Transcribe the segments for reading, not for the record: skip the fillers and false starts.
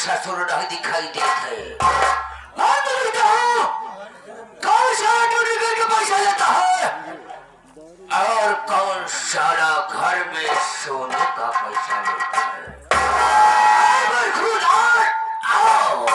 ससुर नहीं दिखाई देते। हाँ तो बताओ कौन सा ऑटो निकल के पैसा लेता है और कौन साला घर में सोने का पैसा लेता है? आओ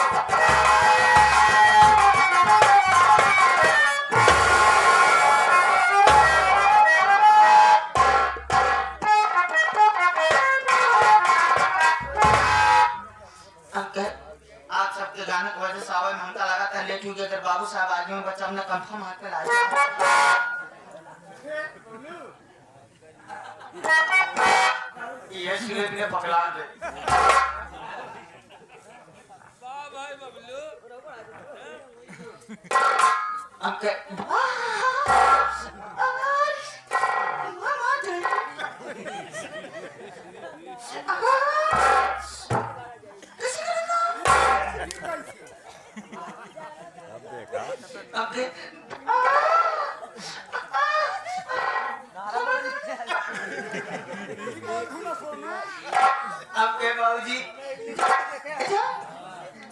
आप सबके गाने की वजह से आवाज हमका लगा था लेट हो गया। अगर बाबू साहब आगे में बच्चा हमने कंफर्म हाथ पे ला ये सिले भी पकड़ा दे। वाह भाई बबलू अंके आपके बाबूजी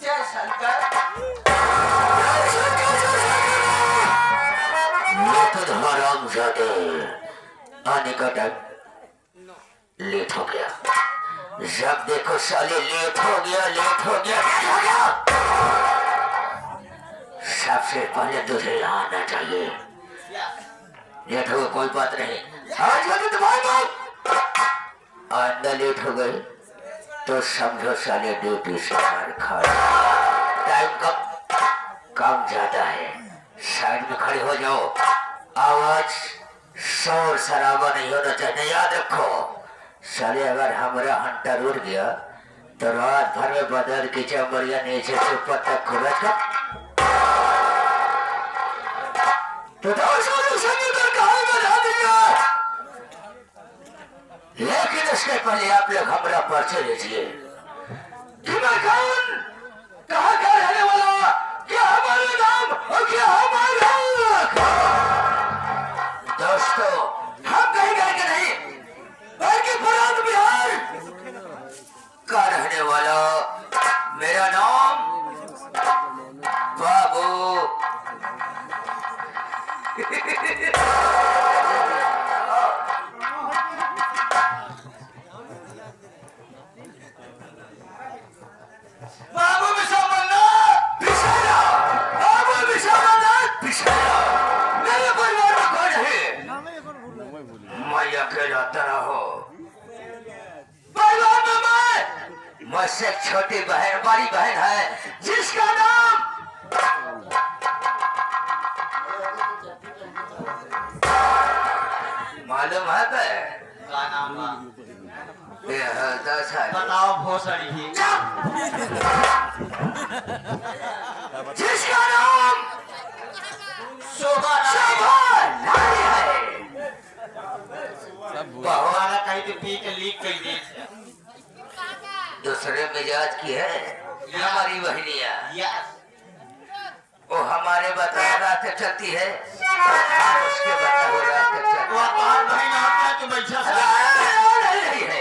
जय शंकर। आने का टाइम लेट हो गया। जब देखो साले लेट हो गया लेट हो गया लेट हो गया। सबसे पहले तुझे आना चाहिए। लेट हो कोई बात नहीं। आज अंदर लेट हो गए तो समझो साले ड्यूटी से बाहर खड़े। टाइम कम ज्यादा है। साइड में खड़े हो जाओ। आवाज शोर शराबा नहीं होना चाहिए। याद रखो साले अगर हमारा हंटर उड़ गया तो रात भर में बदल की चमड़िया नीचे से ऊपर तक खुला था। तो लेकिन उसके पहले आप लोग हमारा परिचय लीजिए। कहाँ का रहने वाला, क्या हमारा नाम और क्या हमारा दोस्तों, हम कहीं गए के नहीं बल्कि पुरान बिहार का रहने वाला। मेरा नाम बाबू मुझसे छोटी बहन बड़ी बहन है जिसका नाम मालूम है। क्या नाम दस है। बताओ भोसड़ी ही जिसका नाम शोभा है। हमारा कहीं तो पी के लीक कर दी। दूसरे मिजाज की है हमारी बहनिया। वो हमारे बताए रास्ते चलती है उसके बताए हुए रास्ते चलती है।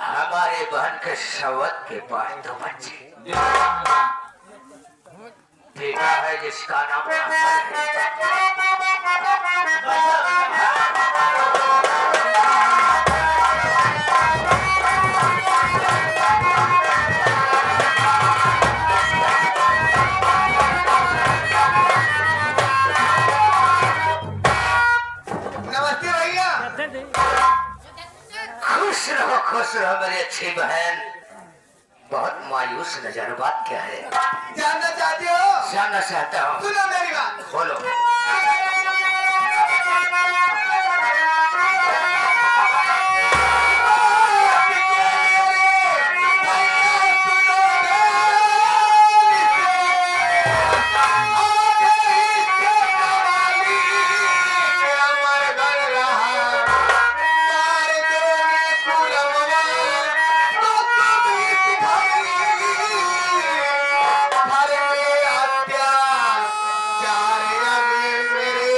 हमारे बहन के शवत के पास दो बच्चे बेटा है जिसका नाम खुश रहो मेरी अच्छी बहन। बहुत मायूस नजर। बात क्या है जानना चाहते हो? जानना चाहता हूँ। सुनो मेरी बात। बोलो। मेरे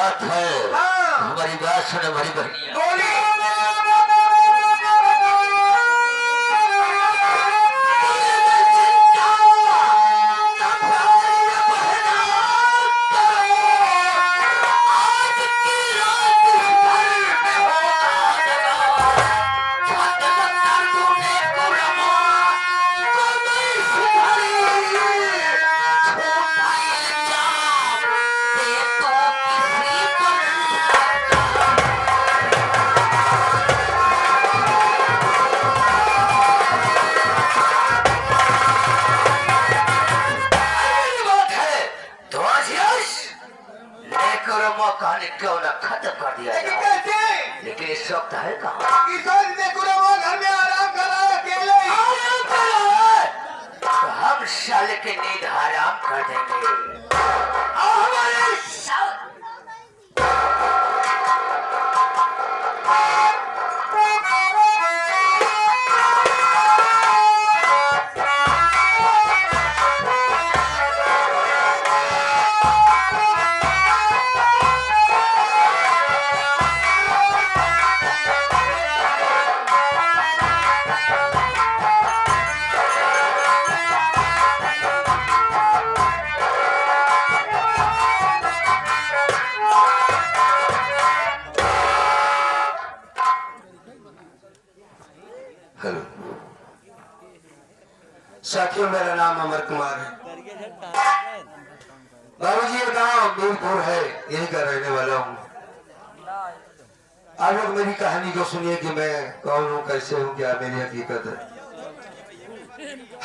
बात है। हाँ। हमारी बात सुन हमारी बहनिया। बोली कहानी क्यों ना खत्म कर दिया लेकिन जाए। कैसे? लेकिन इस वक्त है कहाँ? किसान ने कुरवा घर में आराम कर रहा है अकेले ही। आराम कर रहा है। तो हम साले के नींद हराम कर देंगे और हमारे साल हेलो साथियों, मेरा नाम अमर कुमार है। बाबूजी, ये गांव मीरपुर है, यहीं का रहने वाला हूँ। आप लोग मेरी कहानी को सुनिए कि मैं कौन हूँ, कैसे हूँ, क्या मेरी हकीकत है।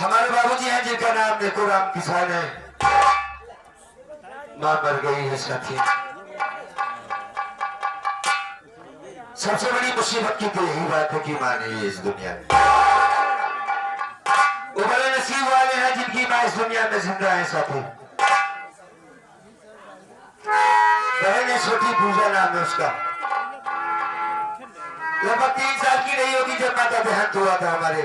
हमारे बाबूजी हैं जिनका नाम देखो राम किसान है। माँ मर गई है साथी। सबसे बड़ी मुसीबत की तो यही बात है कि माँ नहीं है इस दुनिया में। वो बड़े नसीब वाले हैं जिनकी माँ इस दुनिया में जिंदा है साथी। बहन है छोटी, पूजा नाम है उसका। लगभग 3 साल की रही होगी जब माँ का देहांत हुआ था हमारे।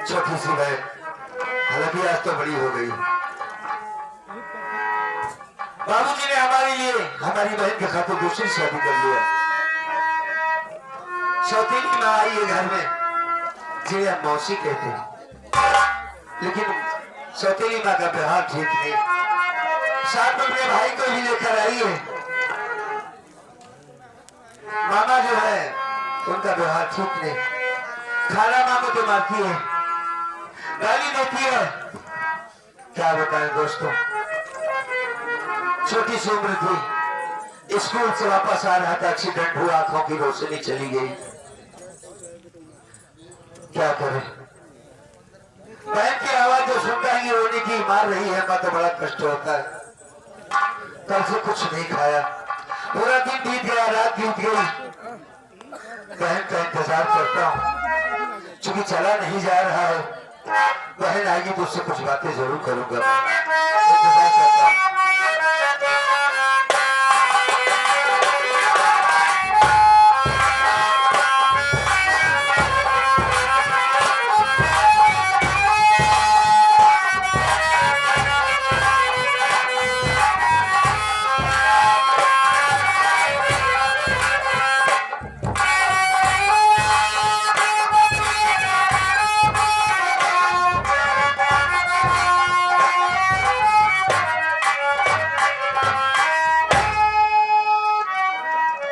छोटी सी बहन, हालांकि आज तो बड़ी हो गई। बाबूजी ने हमारे लिए हमारी बहन के खातिर दूसरी शादी कर लिया। सौतेली माँ आई है घर में, जिन्हें हम मौसी कहते हैं। लेकिन सौतेली माँ का व्यवहार ठीक नहीं। साथ में अपने भाई को भी लेकर आई है। मामा जो है उनका व्यवहार ठीक नहीं। खाना मांगो तो मारती है, गाली देती है। क्या बताएं दोस्तों, छोटी सी उम्र थी, स्कूल से वापस आ रहा था, एक्सीडेंट हुआ, आंखों की रोशनी चली गई। क्या करें? बहन की आवाज जो सुनता है रोने की, मार रही है माँ, तो बड़ा कष्ट होता है। कल से कुछ नहीं खाया, पूरा दिन बीत गया, रात बीत गई। बहन का इंतजार करता हूँ, चूंकि चला नहीं जा रहा है। बहन आएगी तो उससे कुछ बातें जरूर करूंगा। इंतजार करता हूँ।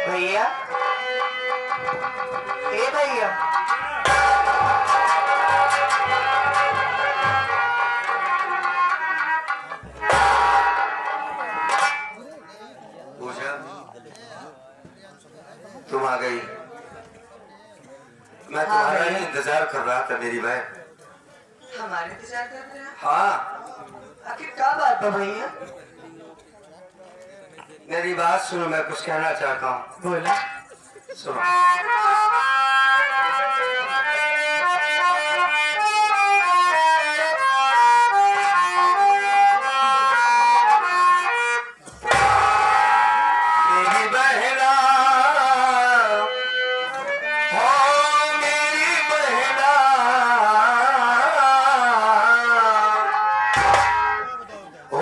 भैया, ए भैया, पूजा, तुम आ गई। मैं तुम्हारा ही इंतजार कर रहा था मेरी बहन। हमारे इंतजार कर रहे हैं। हाँ, आखिर क्या बात है भैया? मेरी बात सुनो, मैं कुछ कहना चाहता हूँ। बोला। सुनो। मेरी बहना, हो मेरी बहना, ओ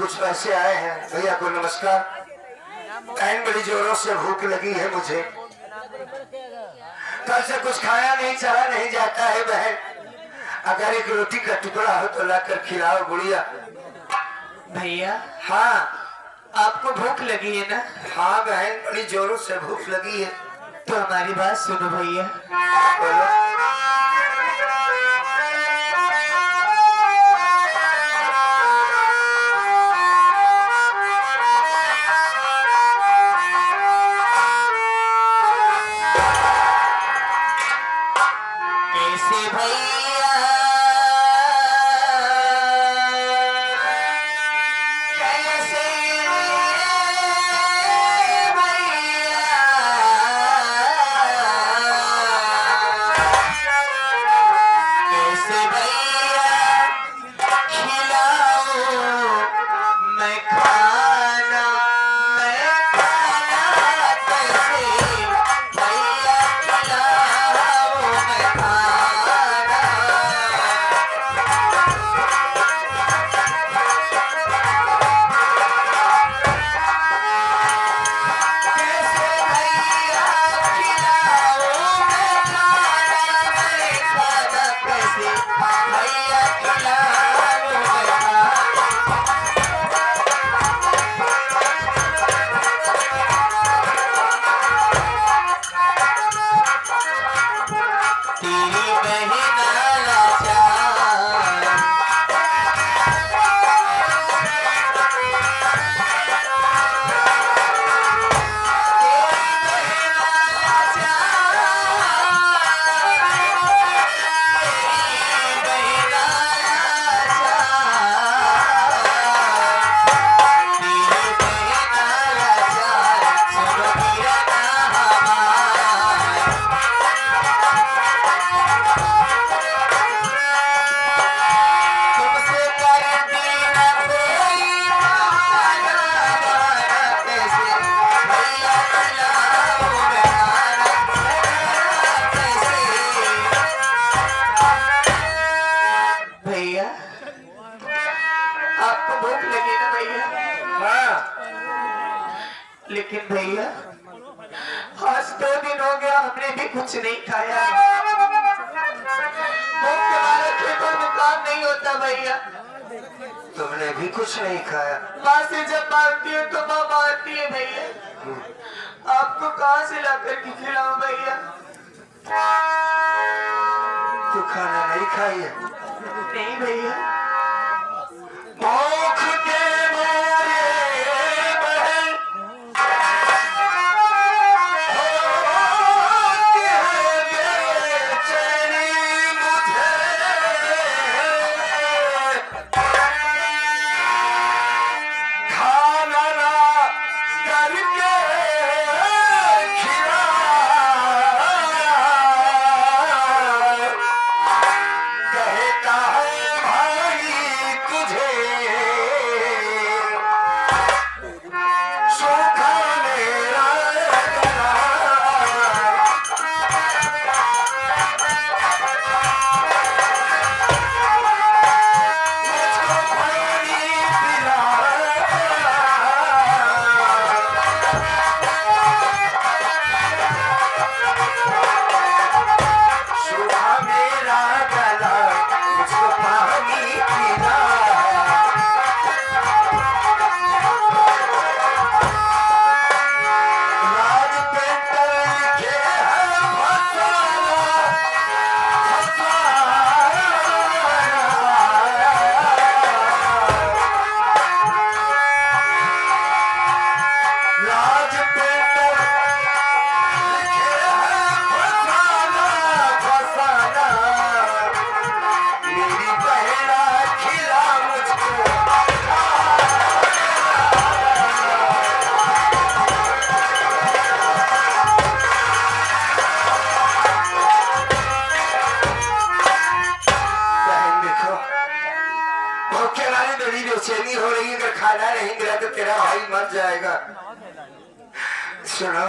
कुछ पैसे आए हैं। भैया को नमस्कार। बहन बड़ी जोरों से भूख लगी है मुझे, कल से कुछ खाया नहीं, चला नहीं जाता है बहन। अगर एक रोटी का टुकड़ा हो तो लाकर खिलाओ गुड़िया। भैया हाँ आपको भूख लगी है ना? हाँ बहन बड़ी जोरों से भूख लगी है। तो हमारी बात सुनो भैया। बोलो। कैसे भैया कैसे कैसे भैया खिलाओ मैं खाना कैसे भैया खिलाओ मैं खाना। कैसे भैया खिलाओ मैं खाना कैसे भैया खिलाओ मैं खाना। तेरी बहन लाचार तुमसे करती न कोई बहाना कैसे भैया खिलाओ मैं खाना कैसे भैया आपको भूख लगी ना भैया? हाँ लेकिन भैया आज 2 दिन हो गया हमने भी कुछ नहीं खाया। भूख के मारे खेतों में काम नहीं होता भैया। तुमने भी कुछ नहीं खाया। माँ से जब मांगती हूँ तो माँ मारती है भैया। आपको कहाँ से ला करके खिलाऊं भैया? तू खाना नहीं खाई है? नहीं भैया। भूख के मारे बहन होती है बेचैनी मुझे। खाना ना करके खिला कहता है भाई तुझे सूखा मेरा गला। मुझको पानी पिला सूखा मेरा गला मुझको पानी पिला। राज पेंटर लिखे हैं फसाना राज पेंटर लिखे हैं फसाना मेरी बहना खिला मुझको। बहन देखो भूखे वाली बड़ी बेचैनी हो रही है। अगर खाना नहीं मिला तो तेरा भाई मर जाएगा। सुनो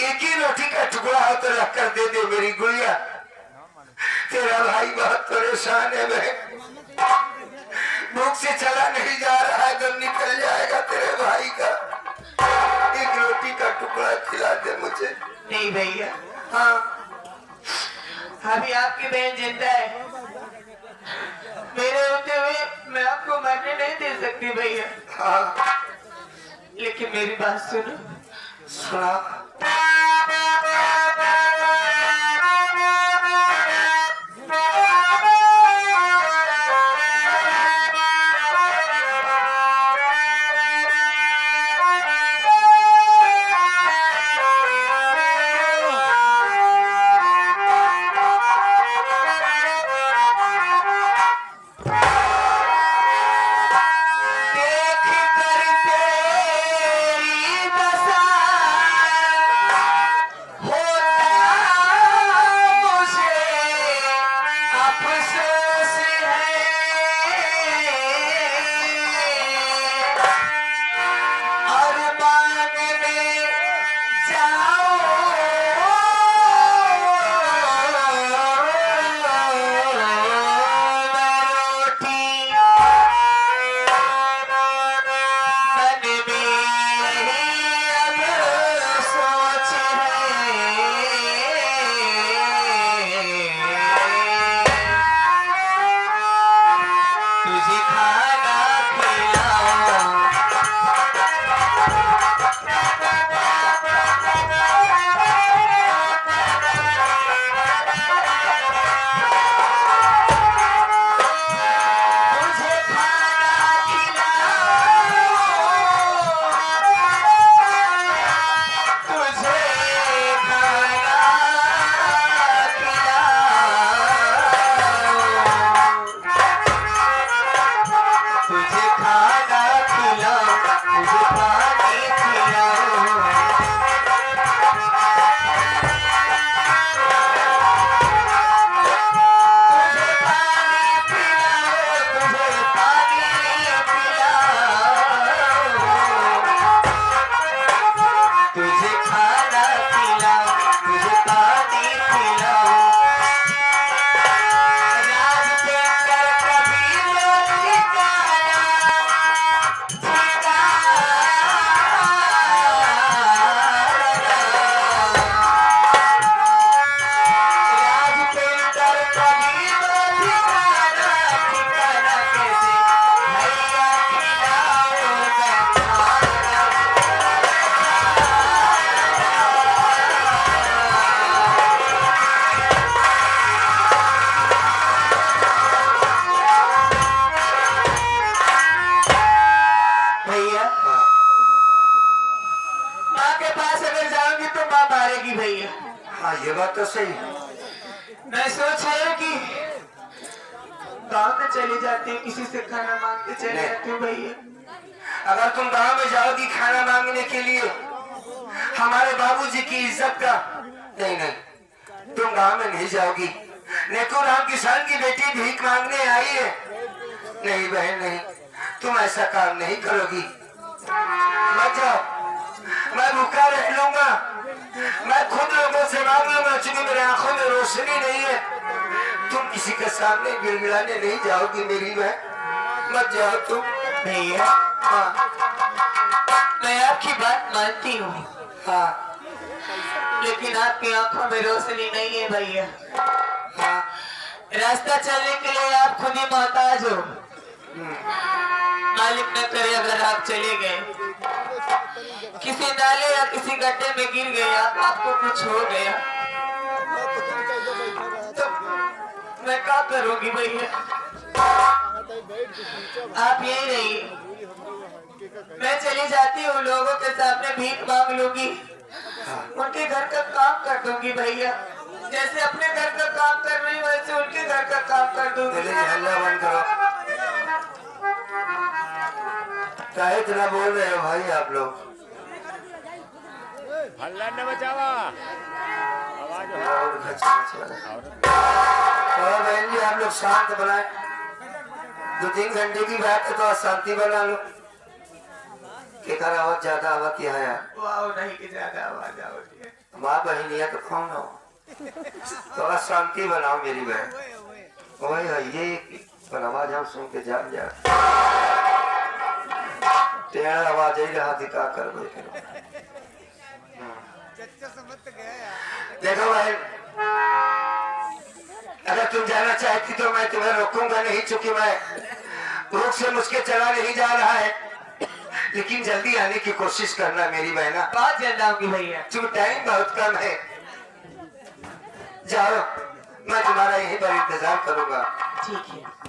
एक ही रोटी का टुकड़ा हो तो रख कर दे दे मेरी गुड़िया। तेरा भाई बहुत परेशान है बहन। भूख से चला नहीं जा रहा है, तो निकल जाएगा तेरे भाई का। एक रोटी का टुकड़ा खिला दे मुझे। नहीं भैया, हाँ अभी आपकी बहन जिंदा है, मेरे होते हुए मैं आपको मरने नहीं दे सकती भैया। हाँ लेकिन मेरी बात सुनो। सुना। हाँ ये बात तो सही। मैं सोच रही हूँ कि गांव में चली जाती हूँ, किसी से खाना मांग के चले जाती हूँ भैया। अगर तुम गांव में जाओगी खाना मांगने के लिए हमारे बाबूजी की इज्जत का, नहीं नहीं तुम गांव में नहीं जाओगी। नेको राम किसान की बेटी भीख मांगने आई है, नहीं बहन नहीं, तुम ऐसा काम नहीं करोगी। मत जाओ, मैं भूखा रह लूंगा, मैं खुद लोगों से मांग लूंगा, चूंकि मेरे आंखों में रोशनी नहीं है। तुम किसी के सामने गिड़गिड़ाने नहीं जाओगी मेरी बहन, मत जाओ तुम। भैया हाँ मैं आपकी बात मानती हूँ, हाँ लेकिन आपकी आंखों में रोशनी नहीं है भैया। हाँ रास्ता चलने के लिए आप खुद ही मोहताज हो। मालिक न करे अगर आप चले गए, किसी नाले या किसी गड्ढे में गिर गए, आपको कुछ हो गया तो मैं क्या करूंगी भैया? आप यही रहिए, मैं चली जाती हूँ, लोगों के सामने भीख मांग लूंगी, उनके घर का काम कर दूंगी भैया। जैसे अपने घर का काम कर रही हूँ वैसे उनके घर का काम कर दूंगी। हल्ला बंद करो। काहे इतना बोल रहे हो भाई आप लोग? हल्ला न बचावा, आवाज हो। और बहन जी आप लोग शांत बनाए, 2-3 घंटे की बात है तो शांति बना लो। केकर आवाज ज्यादा आवा किया है यार? वाह नहीं कि ज्यादा आवाज आवती है। माँ बहनिया तो कौन हो, थोड़ा शांति बनाओ मेरी बहन। वही है ये पर आवाज हम सुन के जान जा तेरा आवाज ही रहा दिखा कर देखो भाई, अगर तुम जाना चाहती तो मैं तुम्हें रोकूंगा नहीं, चूंकि मैं रुख से मुझके चला नहीं जा रहा है, लेकिन जल्दी आने की कोशिश करना मेरी बहना। बहुत जल्द आऊंगी भैया। चूंकि टाइम बहुत कम है, जाओ मैं तुम्हारा यहीं पर इंतजार करूंगा। ठीक है।